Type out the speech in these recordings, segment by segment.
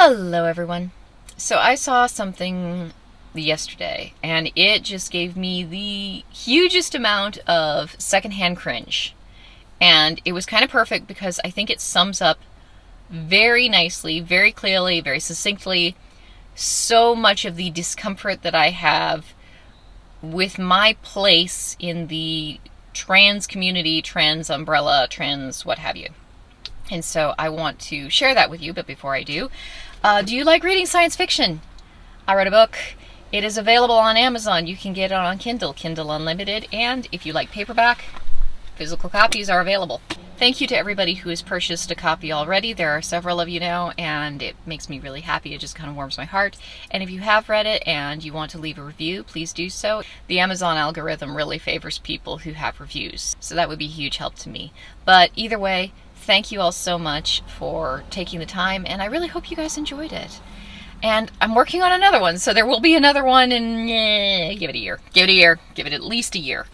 Hello everyone. So I saw something yesterday and it just gave me the hugest amount of secondhand cringe. And it was kind of perfect because I think it sums up very nicely, very clearly, very succinctly so much of the discomfort that I have with my place in the trans community, trans umbrella, trans what have you. And so I want to share that with you, but before I do you like reading science fiction? I wrote a book. It is available on Amazon. You can get it on Kindle, Kindle Unlimited, and if you like paperback, physical copies are available. Thank you to everybody who has purchased a copy already. There are several of you now, and it makes me really happy. It just kind of warms my heart. And if you have read it and you want to leave a review, please do so. The Amazon algorithm really favors people who have reviews, so that would be a huge help to me. But either way, thank you all so much for taking the time, and I really hope you guys enjoyed it. And I'm working on another one, so there will be another one in, give it a year. Give it a year. Give it at least a year.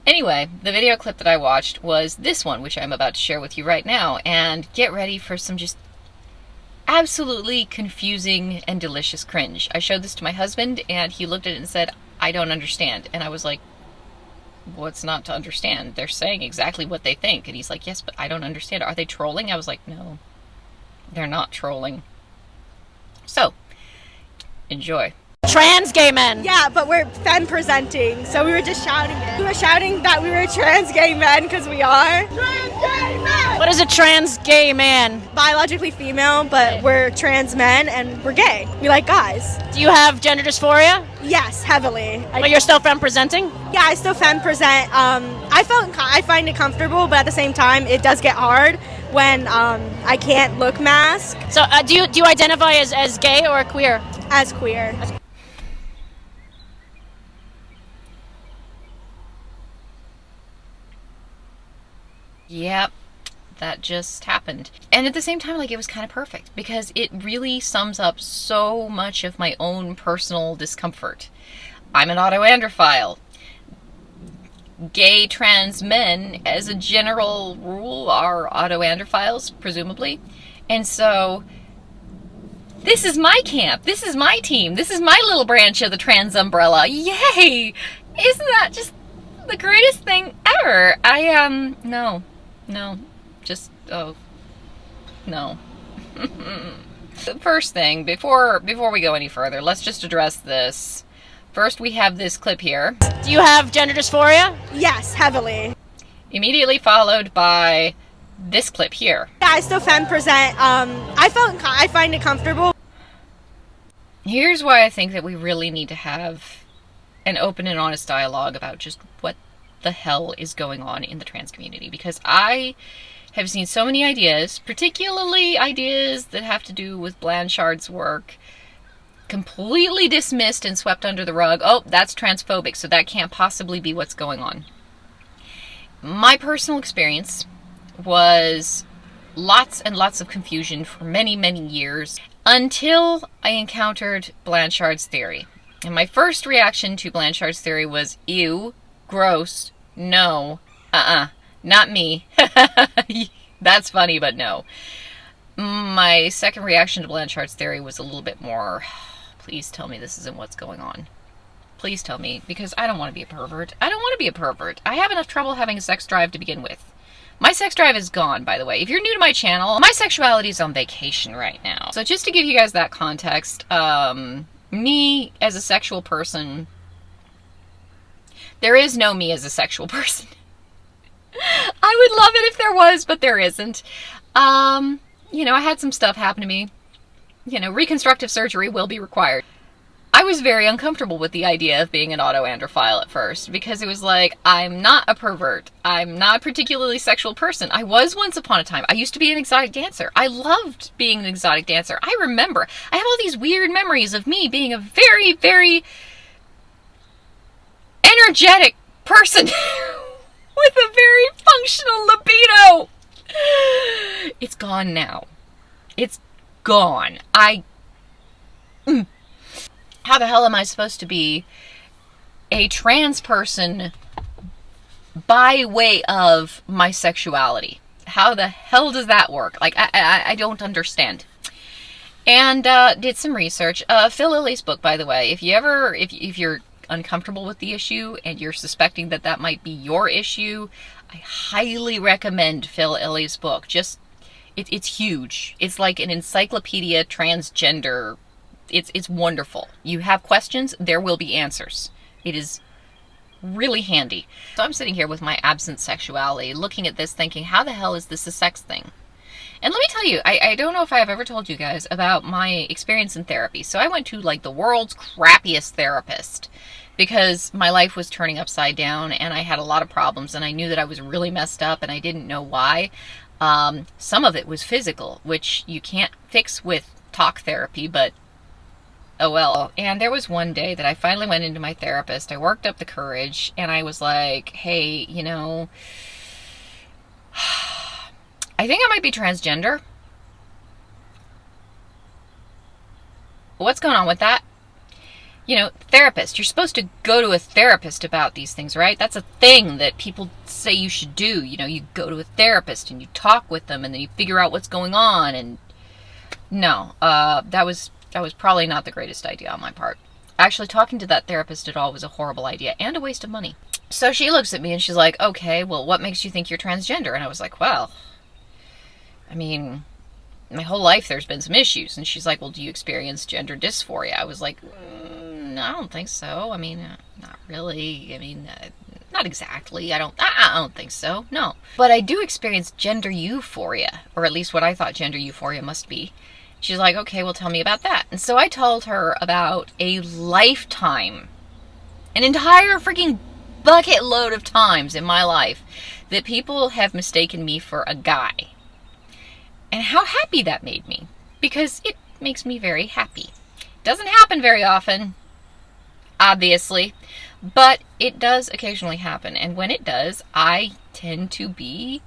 Anyway, the video clip that I watched was this one, which I'm about to share with you right now, and get ready for some just absolutely confusing and delicious cringe. I showed this to my husband, and he looked at it and said, "I don't understand." And I was like, what's not to understand? They're saying exactly what they think. And he's like, yes, but I don't understand. Are they trolling? I was like, no, they're not trolling. So, enjoy. Trans gay men. Yeah, but we're femme presenting, so we were just shouting it. We were shouting that we were trans gay men because we are. Trans gay men! What is a trans gay man? Biologically female, but we're trans men and we're gay. We like guys. Do you have gender dysphoria? Yes, heavily. But you're still femme presenting? Yeah, I still femme present. I find it comfortable, but at the same time, it does get hard when I can't look masked. So do you identify as gay or queer? As queer. Yep, that just happened. And at the same time, like, it was kind of perfect because it really sums up so much of my own personal discomfort. I'm an autoandrophile. Gay trans men, as a general rule, are autoandrophiles, presumably. And so, this is my camp. This is my team. This is my little branch of the trans umbrella. Yay! Isn't that just the greatest thing ever? No. The first thing, before we go any further, let's just address this. First, we have this clip here. Do you have gender dysphoria? Yes, heavily. Immediately followed by this clip here. Yeah, I still femme present. I find it comfortable. Here's why I think that we really need to have an open and honest dialogue about just what the hell is going on in the trans community, because I have seen so many ideas, particularly ideas that have to do with Blanchard's work, completely dismissed and swept under the rug. Oh, that's transphobic, so that can't possibly be what's going on. My personal experience was lots and lots of confusion for many, many years until I encountered Blanchard's theory. And my first reaction to Blanchard's theory was, ew, gross, no, not me. That's funny, but no. My second reaction to Blanchard's theory was a little bit more, please tell me this isn't what's going on. Please tell me, because I don't want to be a pervert. I don't want to be a pervert. I have enough trouble having a sex drive to begin with. My sex drive is gone, by the way. If you're new to my channel, my sexuality is on vacation right now. So just to give you guys that context, me as a sexual person, there is no me as a sexual person. I would love it if there was, but there isn't. I had some stuff happen to me. Reconstructive surgery will be required. I was very uncomfortable with the idea of being an autoandrophile at first, because it was like, I'm not a pervert. I'm not a particularly sexual person. I was once upon a time. I used to be an exotic dancer. I loved being an exotic dancer. I remember. I have all these weird memories of me being a very, very energetic person with a very functional libido. It's gone now. It's gone. How the hell am I supposed to be a trans person by way of my sexuality? How the hell does that work? Like, I don't understand. and did some research. Phil Lilly's book, by the way, if you're uncomfortable with the issue and you're suspecting that that might be your issue, I highly recommend Phil Lilly's book. It's huge. It's like an encyclopedia transgender. It's wonderful. You have questions, there will be answers. It is really handy. So I'm sitting here with my absent sexuality, looking at this thinking, how the hell is this a sex thing? And let me tell you, I don't know if I've ever told you guys about my experience in therapy. So I went to like the world's crappiest therapist because my life was turning upside down and I had a lot of problems and I knew that I was really messed up and I didn't know why. Some of it was physical, which you can't fix with talk therapy, but oh well. And there was one day that I finally went into my therapist. I worked up the courage and I was like, hey, you know, I think I might be transgender. What's going on with that? You know, therapist, you're supposed to go to a therapist about these things, right? That's a thing that people say you should do. You know, you go to a therapist and you talk with them and then you figure out what's going on. And no, that was probably not the greatest idea on my part. Actually, talking to that therapist at all was a horrible idea and a waste of money. So she looks at me and she's like, okay, well, what makes you think you're transgender? And I was like, well, I mean, my whole life there's been some issues. And she's like, well, do you experience gender dysphoria? I was like, no, I don't think so. I mean, not really. I mean, not exactly. I don't think so. No. But I do experience gender euphoria, or at least what I thought gender euphoria must be. She's like, okay, well, tell me about that. And so I told her about a lifetime, an entire freaking bucket load of times in my life that people have mistaken me for a guy. And how happy that made me, because it makes me very happy. Doesn't happen very often, obviously, but it does occasionally happen. And when it does, I tend to be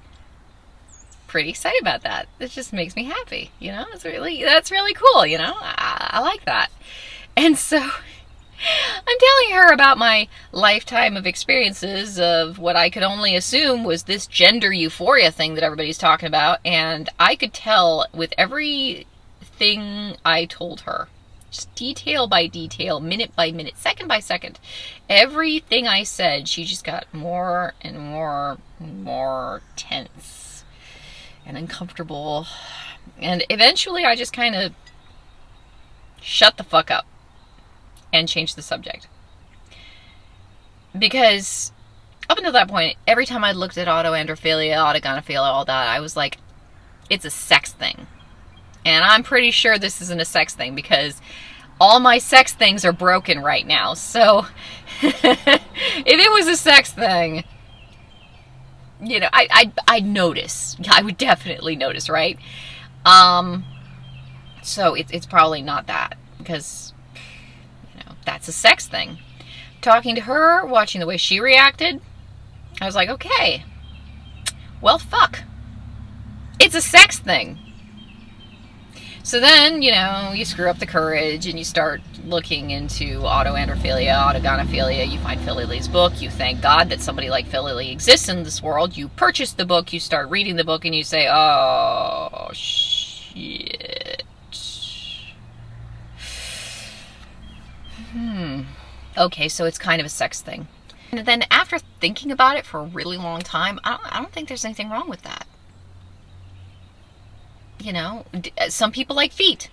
pretty excited about that. It just makes me happy, you know? That's really cool, you know? I like that. And so I'm telling her about my lifetime of experiences of what I could only assume was this gender euphoria thing that everybody's talking about. And I could tell with everything I told her, just detail by detail, minute by minute, second by second, everything I said, she just got more and more and more tense and uncomfortable. And eventually I just kind of shut the fuck up and changed the subject. Because up until that point, every time I looked at autoandrophilia, autogonophilia, all that, I was like, it's a sex thing. And I'm pretty sure this isn't a sex thing because all my sex things are broken right now. So if it was a sex thing, you know, I'd notice. I would definitely notice, right? So it's probably not that, because, you know, that's a sex thing. Talking to her, watching the way she reacted, I was like, okay, well, fuck. It's a sex thing. So then, you know, you screw up the courage and you start looking into autoandrophilia, autogonophilia. You find Phil Lilly's book. You thank God that somebody like Phil Lilly exists in this world. You purchase the book. You start reading the book and you say, oh, shit. Okay, so it's kind of a sex thing. And then after thinking about it for a really long time, I don't think there's anything wrong with that. You know, some people like feet.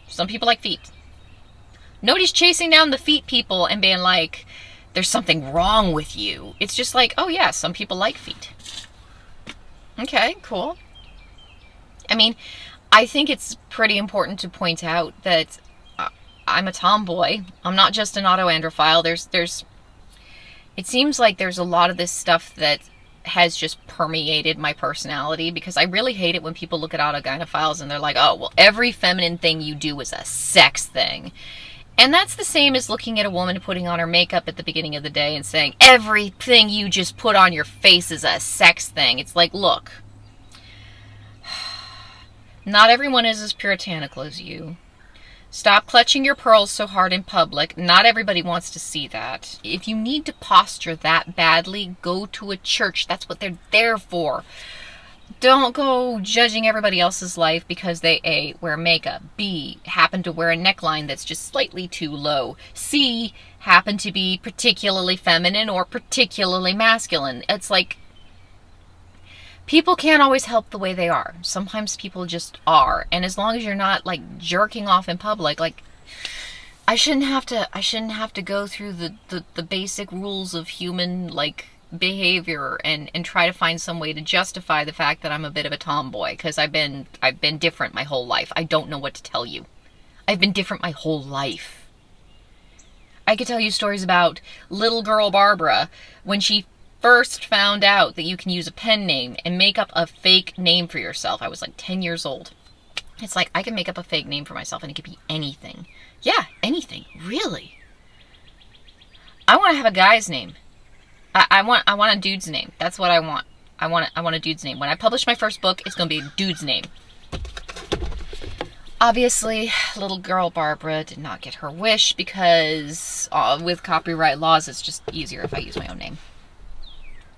Some people like feet. Nobody's chasing down the feet people and being like, there's something wrong with you. It's just like, oh yeah, some people like feet. Okay, cool. I mean, I think it's pretty important to point out that I'm a tomboy. I'm not just an autoandrophile. It seems like there's a lot of this stuff that has just permeated my personality, because I really hate it when people look at autogynophiles and they're like, oh, well, every feminine thing you do is a sex thing. And that's the same as looking at a woman putting on her makeup at the beginning of the day and saying, everything you just put on your face is a sex thing. It's like, look, not everyone is as puritanical as you. Stop clutching your pearls so hard in public. Not everybody wants to see that. If you need to posture that badly, go to a church. That's what they're there for. Don't go judging everybody else's life because they A, wear makeup, B, happen to wear a neckline that's just slightly too low, C, happen to be particularly feminine or particularly masculine. It's like, people can't always help the way they are. Sometimes people just are. And as long as you're not like jerking off in public, like, I shouldn't have to go through the basic rules of human like behavior and try to find some way to justify the fact that I'm a bit of a tomboy, because I've been different my whole life. I don't know what to tell you. I've been different my whole life. I could tell you stories about little girl Barbara when she first found out that you can use a pen name and make up a fake name for yourself. I was like 10 years old. It's like, I can make up a fake name for myself and it could be anything. Yeah, anything. Really. I want to have a guy's name. I want a dude's name. That's what I want. I want a dude's name. When I publish my first book, it's going to be a dude's name. Obviously, little girl Barbara did not get her wish because with copyright laws, it's just easier if I use my own name.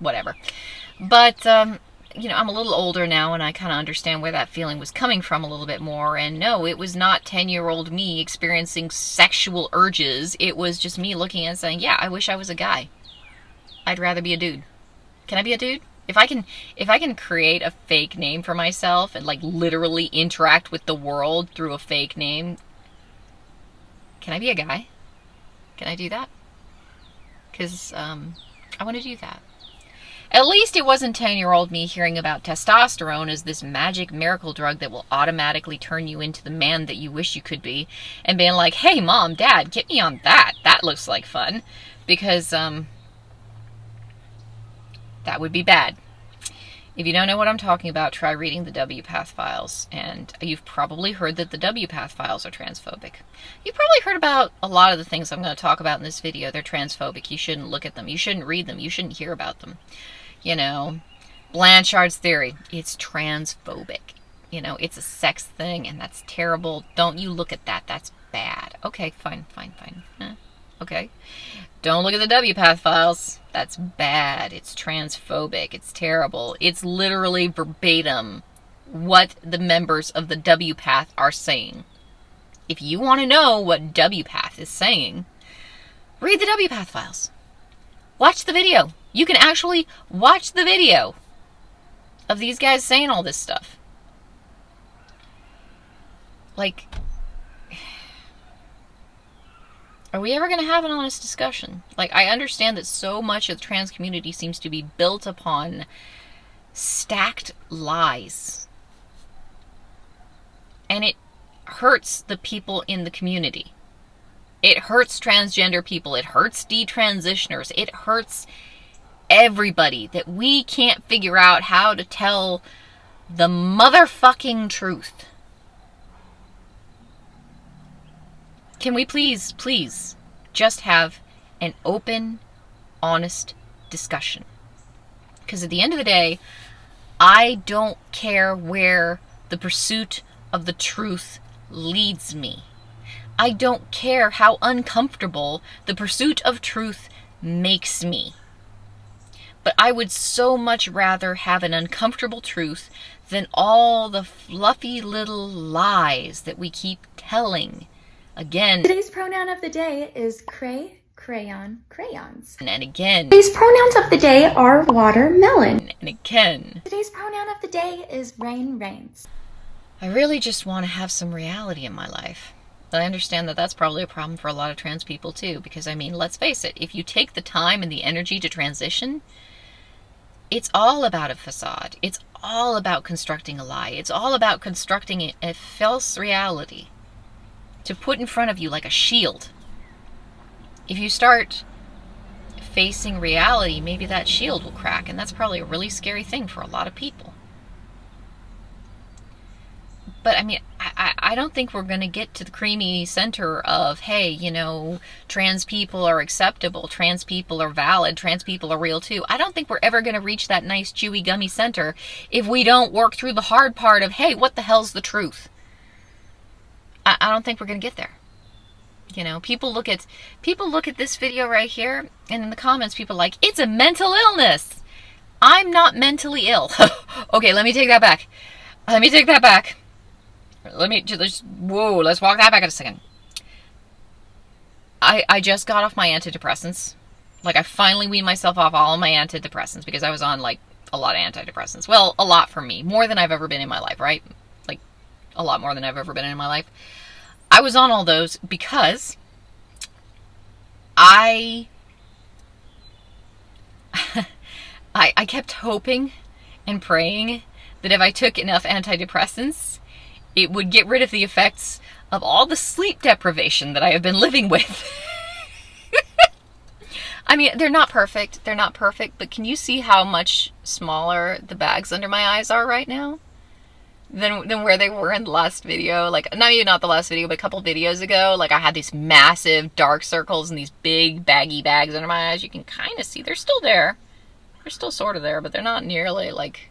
Whatever. But, you know, I'm a little older now and I kind of understand where that feeling was coming from a little bit more. And no, it was not 10-year-old me experiencing sexual urges. It was just me looking and saying, yeah, I wish I was a guy. I'd rather be a dude. Can I be a dude? If I can create a fake name for myself and like literally interact with the world through a fake name, can I be a guy? Can I do that? Because I want to do that. At least it wasn't 10-year-old me hearing about testosterone as this magic miracle drug that will automatically turn you into the man that you wish you could be, and being like, hey mom, dad, get me on that. That looks like fun. Because that would be bad. If you don't know what I'm talking about, try reading the WPATH files. And you've probably heard that the WPATH files are transphobic. You've probably heard about a lot of the things I'm going to talk about in this video. They're transphobic. You shouldn't look at them. You shouldn't read them. You shouldn't hear about them. You know, Blanchard's theory. It's transphobic. You know, it's a sex thing and that's terrible. Don't you look at that. That's bad. Okay, fine. Okay. Don't look at the WPATH files. That's bad. It's transphobic. It's terrible. It's literally verbatim what the members of the WPATH are saying. If you want to know what WPATH is saying, read the WPATH files. Watch the video. You can actually watch the video of these guys saying all this stuff. Like, are we ever going to have an honest discussion? Like, I understand that so much of the trans community seems to be built upon stacked lies. And it hurts the people in the community. It hurts transgender people. It hurts detransitioners. It hurts everybody that we can't figure out how to tell the motherfucking truth. Can we please just have an open, honest discussion? Because at the end of the day, I don't care where the pursuit of the truth leads me. I don't care how uncomfortable the pursuit of truth makes me. But I would so much rather have an uncomfortable truth than all the fluffy little lies that we keep telling. Again. Today's pronoun of the day is cray, crayon, crayons. And again. Today's pronouns of the day are watermelon. And again. Today's pronoun of the day is rain, rains. I really just want to have some reality in my life. But I understand that that's probably a problem for a lot of trans people too. Because, I mean, let's face it. If you take the time and the energy to transition, it's all about a facade. It's all about constructing a lie. It's all about constructing a false reality to put in front of you like a shield. If you start facing reality, maybe that shield will crack, and that's probably a really scary thing for a lot of people. But I mean, I don't think we're going to get to the creamy center of, hey, you know, trans people are acceptable, trans people are valid, trans people are real too. I don't think we're ever going to reach that nice, chewy, gummy center if we don't work through the hard part of, hey, what the hell's the truth? I don't think we're going to get there. You know, people look at this video right here, and in the comments, people are like, it's a mental illness. I'm not mentally ill. Okay, let me take that back. Let's walk that back in a second. I just got off my antidepressants. Like, I finally weaned myself off all of my antidepressants because I was on, like, a lot of antidepressants. Well, a lot for me. More than I've ever been in my life, right? Like, a lot more than I've ever been in my life. I was on all those because I kept hoping and praying that if I took enough antidepressants, it would get rid of the effects of all the sleep deprivation that I have been living with. I mean, they're not perfect, but can you see how much smaller the bags under my eyes are right now than where they were in the last video? Like, not the last video, but a couple videos ago, like, I had these massive dark circles and these big baggy bags under my eyes. You can kind of see they're still there. They're still sort of there, but they're not nearly, like,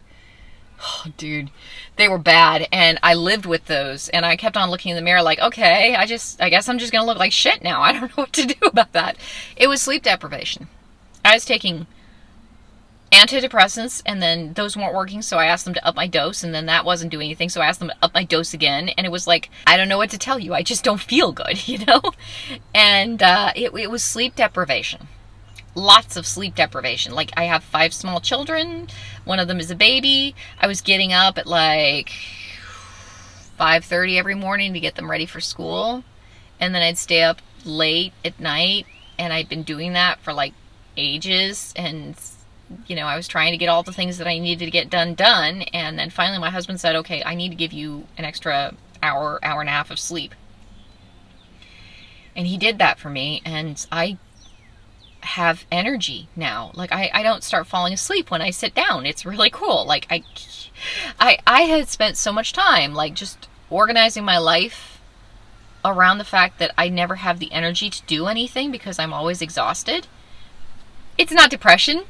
oh, dude, they were bad, and I lived with those, and I kept on looking in the mirror like, okay, I guess I'm just gonna look like shit now. I don't know what to do about that. It was sleep deprivation. I was taking antidepressants, and then those weren't working, so I asked them to up my dose, and then that wasn't doing anything, so I asked them to up my dose again, and it was like, I don't know what to tell you. I just don't feel good, you know? And it was sleep deprivation. Lots of sleep deprivation. Like, I have 5 small children. One of them is a baby. I was getting up at like 5:30 every morning to get them ready for school. And then I'd stay up late at night. And I'd been doing that for like ages. And, you know, I was trying to get all the things that I needed to get done. And then finally my husband said, okay, I need to give you an extra hour and a half of sleep. And he did that for me. And I have energy now. Like, I don't start falling asleep when I sit down. It's really cool. Like, I had spent so much time, like, just organizing my life around the fact that I never have the energy to do anything because I'm always exhausted. It's not depression.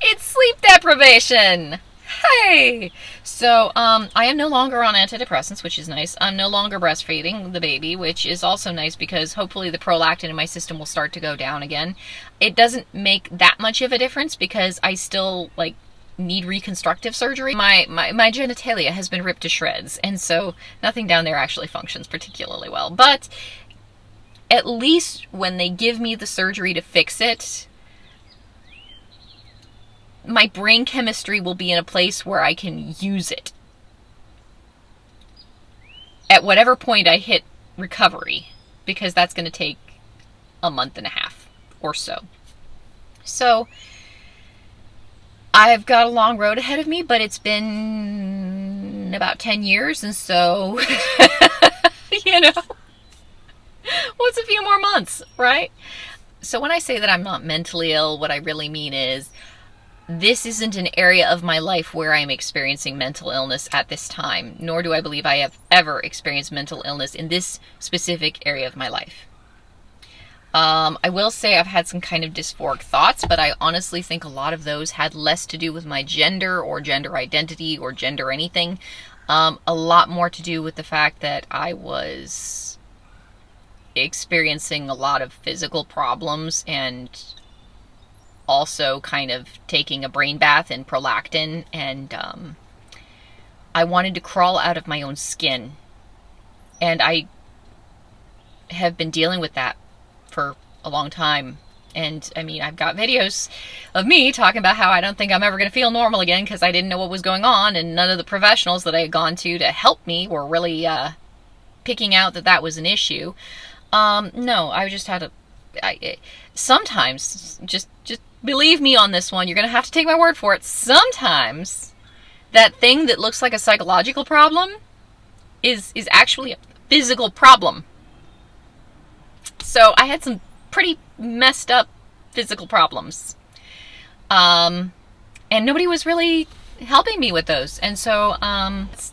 It's sleep deprivation. Hey! So, I am no longer on antidepressants, which is nice. I'm no longer breastfeeding the baby, which is also nice because hopefully the prolactin in my system will start to go down again. It doesn't make that much of a difference because I still, like, need reconstructive surgery. My genitalia has been ripped to shreds, and so nothing down there actually functions particularly well. But at least when they give me the surgery to fix it, my brain chemistry will be in a place where I can use it. At whatever point I hit recovery, because that's going to take a month and a half or so. So, I've got a long road ahead of me, but it's been about 10 years, and so, you know, what's a few more months, right? So when I say that I'm not mentally ill, what I really mean is, this isn't an area of my life where I'm experiencing mental illness at this time, nor do I believe I have ever experienced mental illness in this specific area of my life. I will say I've had some kind of dysphoric thoughts, but I honestly think a lot of those had less to do with my gender or gender identity or gender anything. A lot more to do with the fact that I was experiencing a lot of physical problems and also kind of taking a brain bath in prolactin, and I wanted to crawl out of my own skin, and I have been dealing with that for a long time. And I mean, I've got videos of me talking about how I don't think I'm ever going to feel normal again because I didn't know what was going on, and none of the professionals that I had gone to help me were really picking out that that was an issue. No, I just had sometimes, just believe me on this one, you're going to have to take my word for it. Sometimes that thing that looks like a psychological problem is actually a physical problem. So I had some pretty messed up physical problems. And nobody was really helping me with those. And so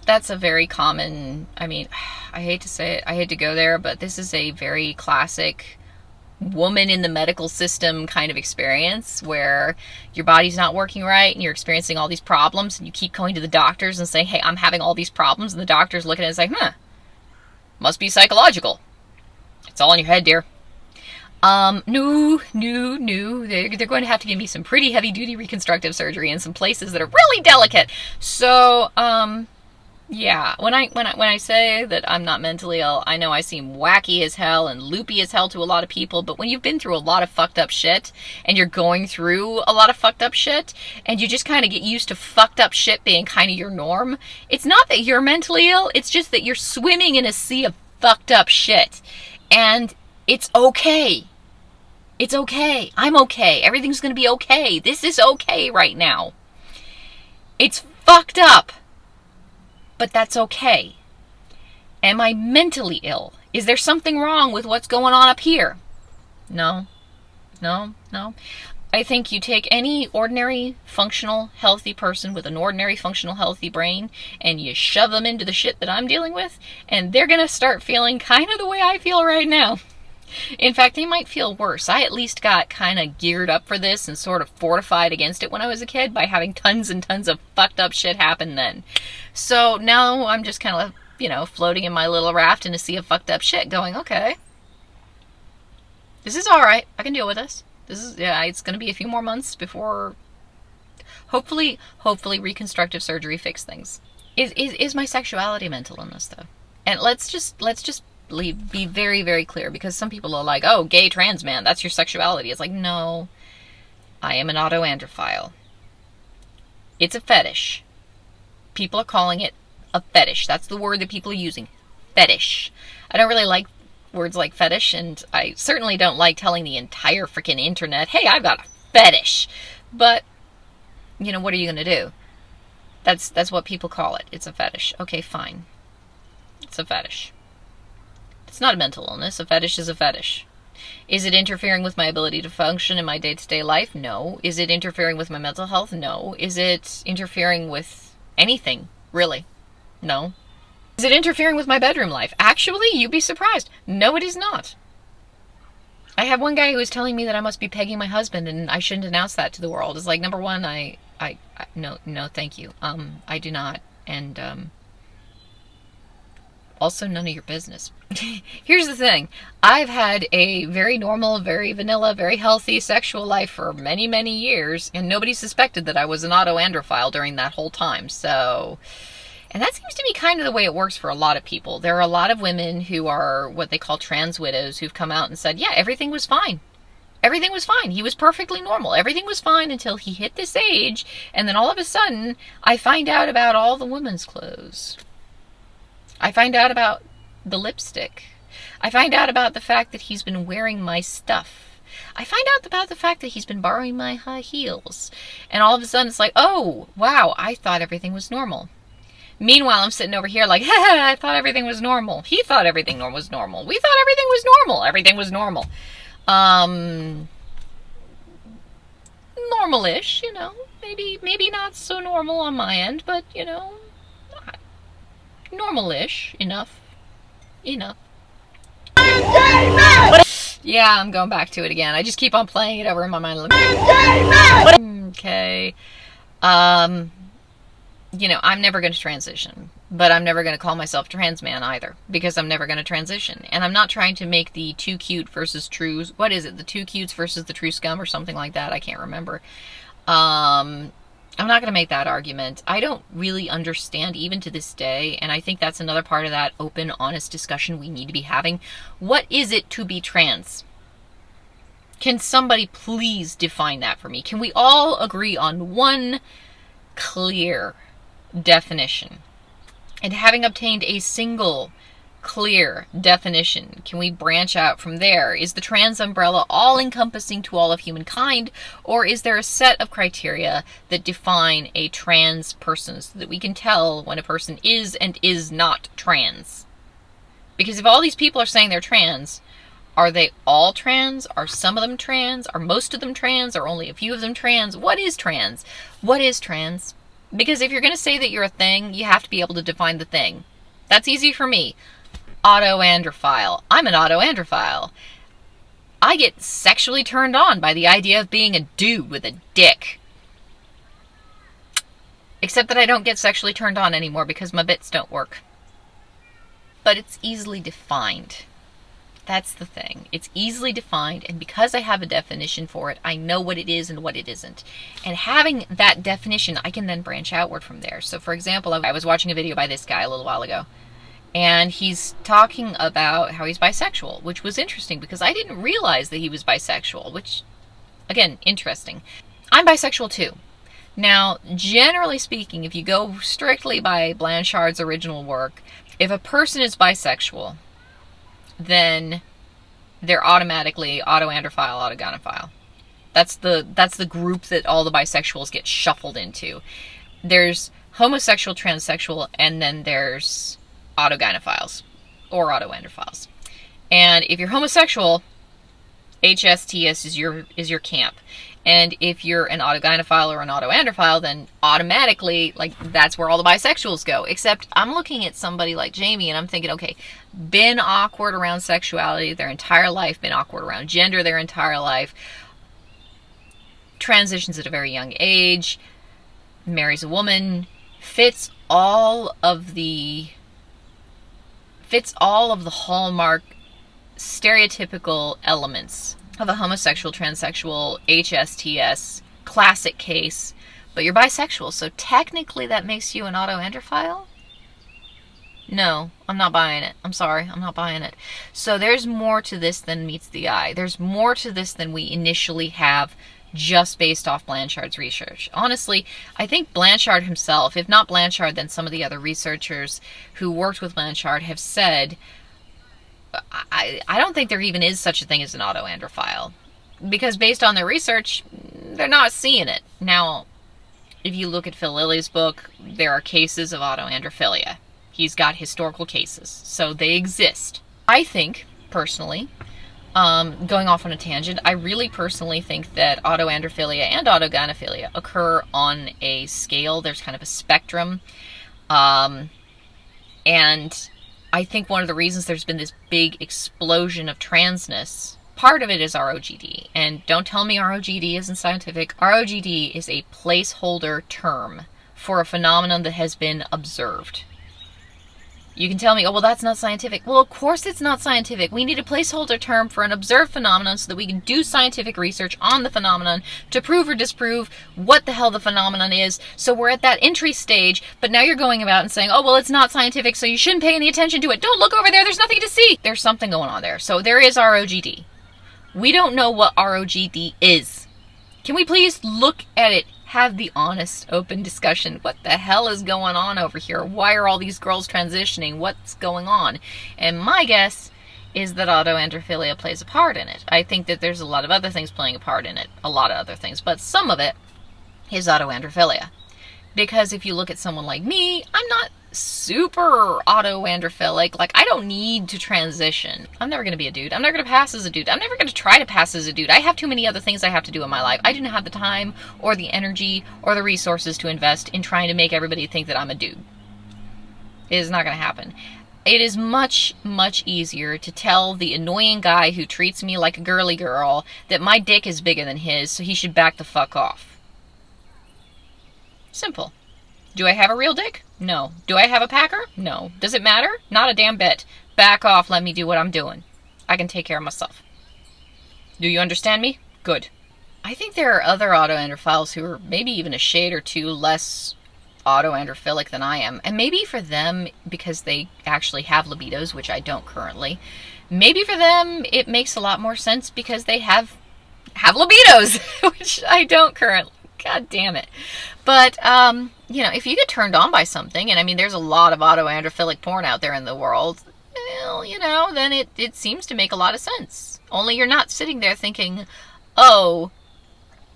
that's a very common, I mean, I hate to say it, I hate to go there, but this is a very classic woman in the medical system kind of experience where your body's not working right and you're experiencing all these problems, and you keep going to the doctors and saying, hey, I'm having all these problems, and the doctor's looking at it and saying, must be psychological. It's all in your head, dear. No. They're going to have to give me some pretty heavy-duty reconstructive surgery in some places that are really delicate. So, yeah. When I say that I'm not mentally ill, I know I seem wacky as hell and loopy as hell to a lot of people, but when you've been through a lot of fucked up shit, and you're going through a lot of fucked up shit, and you just kind of get used to fucked up shit being kind of your norm, it's not that you're mentally ill, it's just that you're swimming in a sea of fucked up shit. And it's okay. It's okay. I'm okay. Everything's gonna be okay. This is okay right now. It's fucked up. But that's okay. Am I mentally ill? Is there something wrong with what's going on up here? No. I think you take any ordinary, functional, healthy person with an ordinary, functional, healthy brain, and you shove them into the shit that I'm dealing with, and they're gonna start feeling kind of the way I feel right now. In fact, they might feel worse. I at least got kind of geared up for this and sort of fortified against it when I was a kid by having tons and tons of fucked up shit happen then. So now I'm just kind of, floating in my little raft in a sea of fucked up shit going, okay, this is alright. I can deal with this. It's going to be a few more months before, hopefully reconstructive surgery fix things. Is my sexuality mental illness though? And let's just be very, very clear, because some people are like, oh, gay trans man, that's your sexuality. It's like, no, I am an autoandrophile. It's a fetish. People are calling it a fetish. That's the word that people are using. Fetish. I don't really like words like fetish, and I certainly don't like telling the entire freaking internet, hey, I've got a fetish. But, what are you going to do? That's what people call it. It's a fetish. Okay, fine. It's a fetish. It's not a mental illness. A fetish is a fetish. Is it interfering with my ability to function in my day-to-day life? No. Is it interfering with my mental health? No. Is it interfering with anything, really? No. Is it interfering with my bedroom life? Actually, you'd be surprised. No, it is not. I have one guy who is telling me that I must be pegging my husband and I shouldn't announce that to the world. It's like, number one, no, thank you. I do not. And, also none of your business. Here's the thing. I've had a very normal, very vanilla, very healthy sexual life for many, many years, and nobody suspected that I was an autoandrophile during that whole time. So, and that seems to be kind of the way it works for a lot of people. There are a lot of women who are what they call trans widows who've come out and said, yeah, everything was fine. Everything was fine. He was perfectly normal. Everything was fine until he hit this age, and then all of a sudden, I find out about all the women's clothes. I find out about the lipstick. I find out about the fact that he's been wearing my stuff. I find out about the fact that he's been borrowing my high heels. And all of a sudden it's like, oh, wow, I thought everything was normal. Meanwhile, I'm sitting over here like, I thought everything was normal. He thought everything was normal. We thought everything was normal. Everything was normal. Normal-ish, maybe not so normal on my end, but, normal-ish, enough. Yeah, I'm going back to it again. I just keep on playing it over in my mind. Okay. I'm never going to transition, but I'm never going to call myself trans man either, because I'm never going to transition. And I'm not trying to make the too cute versus true, what is it? The too cutes versus the true scum or something like that. I can't remember. I'm not going to make that argument. I don't really understand even to this day, and I think that's another part of that open, honest discussion we need to be having. What is it to be trans? Can somebody please define that for me? Can we all agree on one clear definition? And having obtained a single clear definition, can we branch out from there? Is the trans umbrella all-encompassing to all of humankind, or is there a set of criteria that define a trans person so that we can tell when a person is and is not trans? Because if all these people are saying they're trans, are they all trans? Are some of them trans? Are most of them trans? Are only a few of them trans? What is trans? What is trans? Because if you're going to say that you're a thing, you have to be able to define the thing. That's easy for me. Autoandrophile. I'm an autoandrophile. I get sexually turned on by the idea of being a dude with a dick. Except that I don't get sexually turned on anymore because my bits don't work. But it's easily defined. That's the thing. It's easily defined, and because I have a definition for it, I know what it is and what it isn't. And having that definition, I can then branch outward from there. So for example, I was watching a video by this guy a little while ago, and he's talking about how he's bisexual, which was interesting because I didn't realize that he was bisexual, which, again, interesting. I'm bisexual too. Now, generally speaking, if you go strictly by Blanchard's original work, if a person is bisexual, then they're automatically autoandrophile, autogynephile. That's the group that all the bisexuals get shuffled into. There's homosexual, transsexual, and then there's autogynephiles or autoandrophiles. And if you're homosexual, HSTS is your camp. And if you're an autogynephile or an autoandrophile, then automatically, like, that's where all the bisexuals go. Except I'm looking at somebody like Jamie and I'm thinking, okay, been awkward around sexuality their entire life, been awkward around gender their entire life, transitions at a very young age, marries a woman, fits all of the hallmark stereotypical elements of a homosexual, transsexual, HSTS classic case, but you're bisexual, so technically that makes you an autoandrophile? No, I'm not buying it. I'm sorry, I'm not buying it. So there's more to this than meets the eye. There's more to this than we initially have just based off Blanchard's research. Honestly, I think Blanchard himself, if not Blanchard, then some of the other researchers who worked with Blanchard have said, I don't think there even is such a thing as an autoandrophile, because based on their research, they're not seeing it. Now, if you look at Phil Lilly's book, there are cases of autoandrophilia. He's got historical cases, so they exist. I think, personally, going off on a tangent, I really personally think that autoandrophilia and autogynephilia occur on a scale. There's kind of a spectrum, and I think one of the reasons there's been this big explosion of transness, part of it is ROGD. And don't tell me ROGD isn't scientific. ROGD is a placeholder term for a phenomenon that has been observed. You can tell me, oh, well, that's not scientific. Well, of course it's not scientific. We need a placeholder term for an observed phenomenon so that we can do scientific research on the phenomenon to prove or disprove what the hell the phenomenon is. So we're at that entry stage, but now you're going about and saying, oh, well, it's not scientific, so you shouldn't pay any attention to it. Don't look over there. There's nothing to see. There's something going on there. So there is ROGD. We don't know what ROGD is. Can we please look at it? Have the honest, open discussion. What the hell is going on over here? Why are all these girls transitioning? What's going on? And my guess is that autoandrophilia plays a part in it. I think that there's a lot of other things playing a part in it. A lot of other things. But some of it is autoandrophilia. Because if you look at someone like me, I'm not super autoandrophilic. Like, I don't need to transition. I'm never going to be a dude. I'm never going to pass as a dude. I'm never going to try to pass as a dude. I have too many other things I have to do in my life. I do not have the time or the energy or the resources to invest in trying to make everybody think that I'm a dude. It is not going to happen. It is much, much easier to tell the annoying guy who treats me like a girly girl that my dick is bigger than his, so he should back the fuck off. Simple. Do I have a real dick? No. Do I have a packer? No. Does it matter? Not a damn bit. Back off, let me do what I'm doing. I can take care of myself. Do you understand me? Good. I think there are other autoandrophiles who are maybe even a shade or two less autoandrophilic than I am. And maybe for them, because they actually have libidos, which I don't currently, maybe for them it makes a lot more sense because they have libidos, which I don't currently. God damn it. But, you know, if you get turned on by something, and I mean, there's a lot of autoandrophilic porn out there in the world, well, you know, then it seems to make a lot of sense. Only you're not sitting there thinking, oh,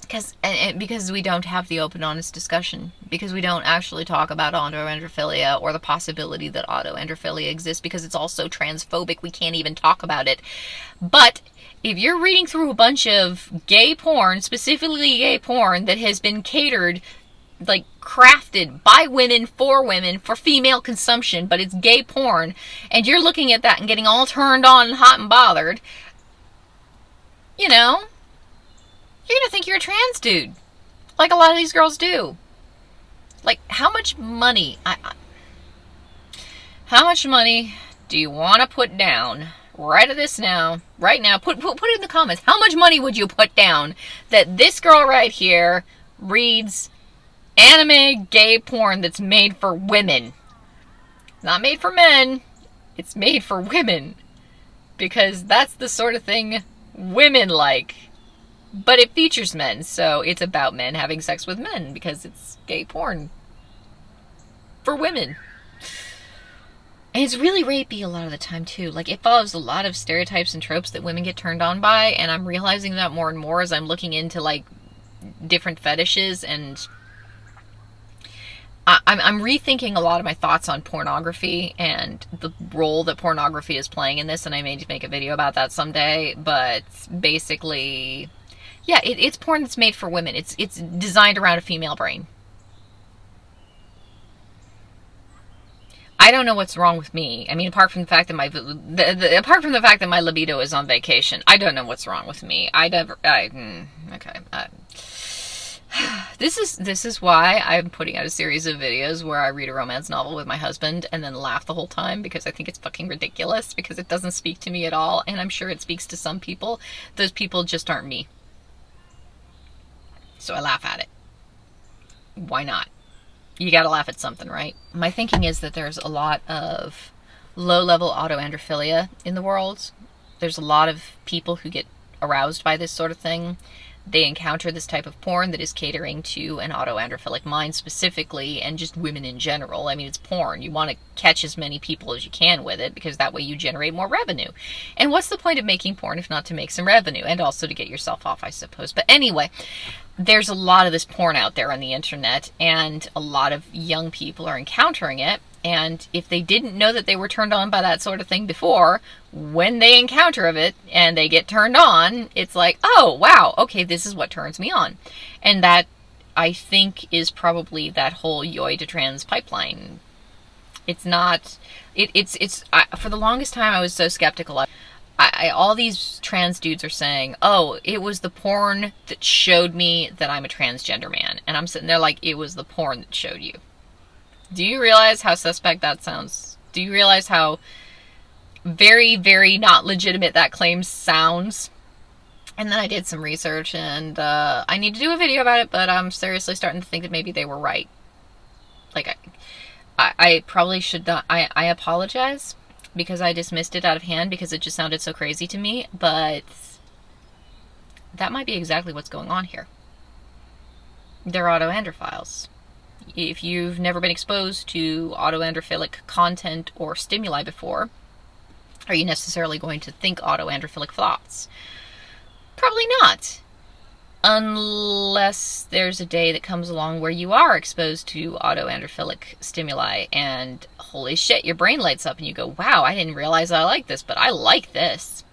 because we don't have the open, honest discussion, because we don't actually talk about autoandrophilia or the possibility that autoandrophilia exists, because it's also transphobic, we can't even talk about it. But if you're reading through a bunch of gay porn, specifically gay porn, that has been catered, like crafted by women, for female consumption, but it's gay porn, and you're looking at that and getting all turned on and hot and bothered, you know, you're gonna think you're a trans dude, like a lot of these girls do. Like, how much money do you want to put down right at this now, right now, put it in the comments. How much money would you put down that this girl right here reads anime gay porn that's made for women? Not made for men. It's made for women. Because that's the sort of thing women like. But it features men, so it's about men having sex with men because it's gay porn for women. And it's really rapey a lot of the time, too. Like, it follows a lot of stereotypes and tropes that women get turned on by, and I'm realizing that more and more as I'm looking into, like, different fetishes, and I'm rethinking a lot of my thoughts on pornography and the role that pornography is playing in this, and I may make a video about that someday, but basically, yeah, it's porn that's made for women. It's designed around a female brain. I don't know what's wrong with me. I mean, apart from the fact that my libido is on vacation, I don't know what's wrong with me. This is why I'm putting out a series of videos where I read a romance novel with my husband and then laugh the whole time because I think it's fucking ridiculous because it doesn't speak to me at all, and I'm sure it speaks to some people. Those people just aren't me. So I laugh at it. Why not? You gotta laugh at something, right? My thinking is that there's a lot of low-level autoandrophilia in the world. There's a lot of people who get aroused by this sort of thing. They encounter this type of porn that is catering to an autoandrophilic mind specifically, and just women in general. I mean, it's porn. You want to catch as many people as you can with it, because that way you generate more revenue. And what's the point of making porn if not to make some revenue? And also to get yourself off, I suppose. But anyway, there's a lot of this porn out there on the internet, and a lot of young people are encountering it. And if they didn't know that they were turned on by that sort of thing before, when they encounter it and they get turned on, it's like, oh, wow, okay, this is what turns me on. And that, I think, is probably that whole yoy to trans pipeline. It's not, for the longest time I was so skeptical. All these trans dudes are saying, oh, it was the porn that showed me that I'm a transgender man. And I'm sitting there like, it was the porn that showed you. Do you realize how suspect that sounds? Do you realize how very, very not legitimate that claim sounds? And then I did some research, and I need to do a video about it, but I'm seriously starting to think that maybe they were right. Like, I probably should not. I apologize because I dismissed it out of hand because it just sounded so crazy to me, but that might be exactly what's going on here. They're autoandrophiles. If you've never been exposed to autoandrophilic content or stimuli before, are you necessarily going to think autoandrophilic thoughts? Probably not. Unless there's a day that comes along where you are exposed to autoandrophilic stimuli and holy shit, your brain lights up and you go, wow, I didn't realize I like this, but I like this.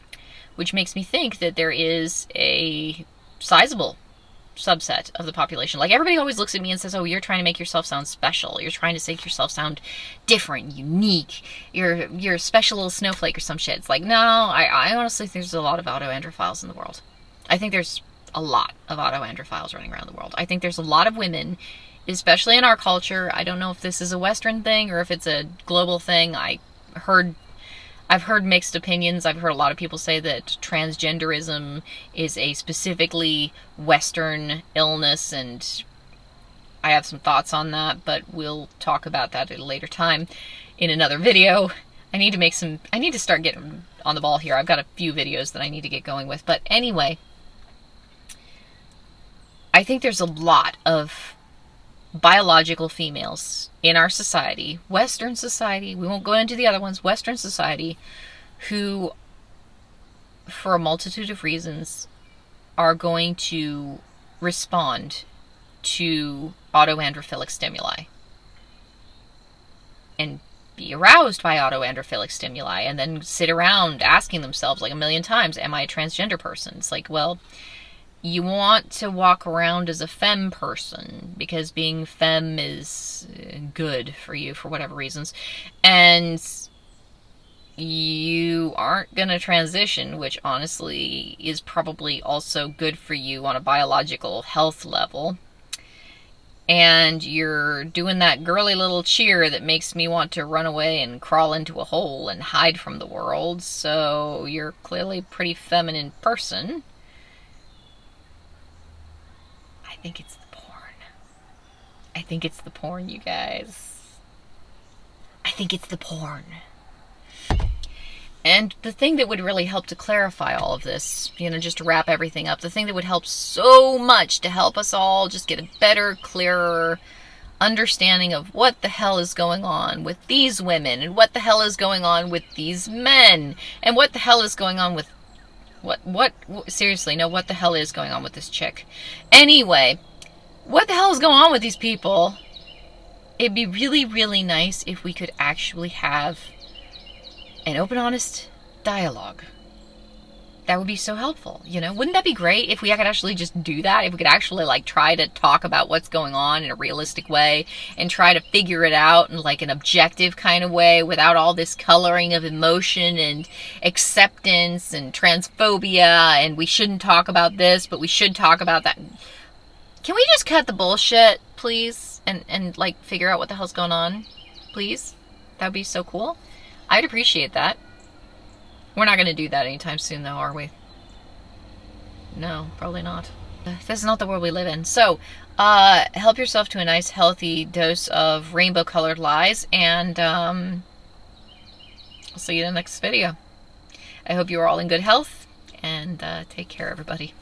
Which makes me think that there is a sizable subset of the population. Like, everybody always looks at me and says, oh, you're trying to make yourself sound special. You're trying to make yourself sound different, unique. You're a special little snowflake or some shit. It's like, no, I honestly think there's a lot of autoandrophiles in the world. I think there's a lot of autoandrophiles running around the world. I think there's a lot of women, especially in our culture. I don't know if this is a Western thing or if it's a global thing. I've heard mixed opinions. I've heard a lot of people say that transgenderism is a specifically Western illness, and I have some thoughts on that, but we'll talk about that at a later time in another video. I need to start getting on the ball here. I've got a few videos that I need to get going with, but anyway, I think there's a lot of biological females in our society, Western society, we won't go into the other ones, Western society, who, for a multitude of reasons, are going to respond to autoandrophilic stimuli and be aroused by autoandrophilic stimuli and then sit around asking themselves like a million times, am I a transgender person? It's like, well, you want to walk around as a femme person because being femme is good for you for whatever reasons, and you aren't going to transition, which honestly is probably also good for you on a biological health level. and you're doing that girly little cheer that makes me want to run away and crawl into a hole and hide from the world, so you're clearly a pretty feminine person. I think it's the porn. I think it's the porn, you guys. I think it's the porn. And the thing that would really help to clarify all of this, just to wrap everything up, the thing that would help so much to help us all just get a better, clearer understanding of what the hell is going on with these women, and what the hell is going on with these men, and what the hell is going on with seriously, no, what the hell is going on with this chick? Anyway, what the hell is going on with these people? It'd be really, really nice if we could actually have an open, honest dialogue. That would be so helpful, Wouldn't that be great if we could actually just do that? If we could actually, try to talk about what's going on in a realistic way and try to figure it out in, an objective kind of way without all this coloring of emotion and acceptance and transphobia and we shouldn't talk about this, but we should talk about that. Can we just cut the bullshit, please? And figure out what the hell's going on? Please? That would be so cool. I'd appreciate that. We're not going to do that anytime soon, though, are we? No, probably not. This is not the world we live in. So, help yourself to a nice, healthy dose of rainbow-colored lies, and I'll see you in the next video. I hope you are all in good health, and take care, everybody.